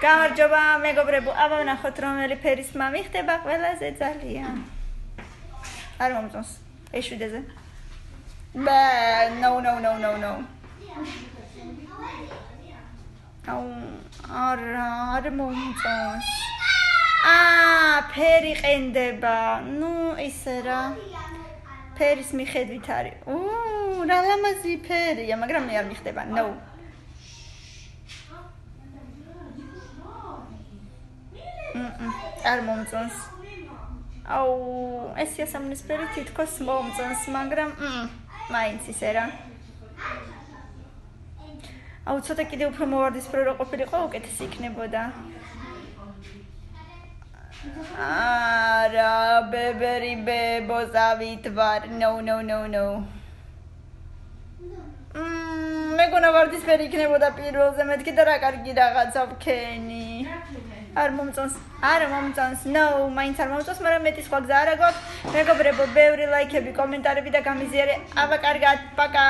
გამარჯობა მეგობრებო, აბა ვნახოთ რომელი ფერის მომიხდება ყველაზე ძალიან. არ მომწონს. ეშვიდეზე. No. არ მომწონს. ფერი ყენდება. ნუ ისე რა. ფერის მიხედვით არის. რა ლამაზი ფერია, მაგრამ მე არ მიხდება. No. არ მომწონს. ეს იასამნისფერი თითქოს მომწონს, მაგრამ მაინც ისე რა. ცოტა კიდე უფრო მოვარდისფრო რო ყოფილიყო, უკეთესი იქნებოდა. არა, ბებერი ბებოზავით ვარ. No. მეგონა ვარდისფერი იქნებოდა პირველზე, მეთქი და რა კარგი რაღაცა ვქენი. არ მომწონს. No, მაინც არ მომწონს, მაგრამ მეტი სხვა გზა არა გვაქვს. მეგობრებო, ბევრი ლაიქები, კომენტარები და გამიზიარე. აბა კარგად, პაკა.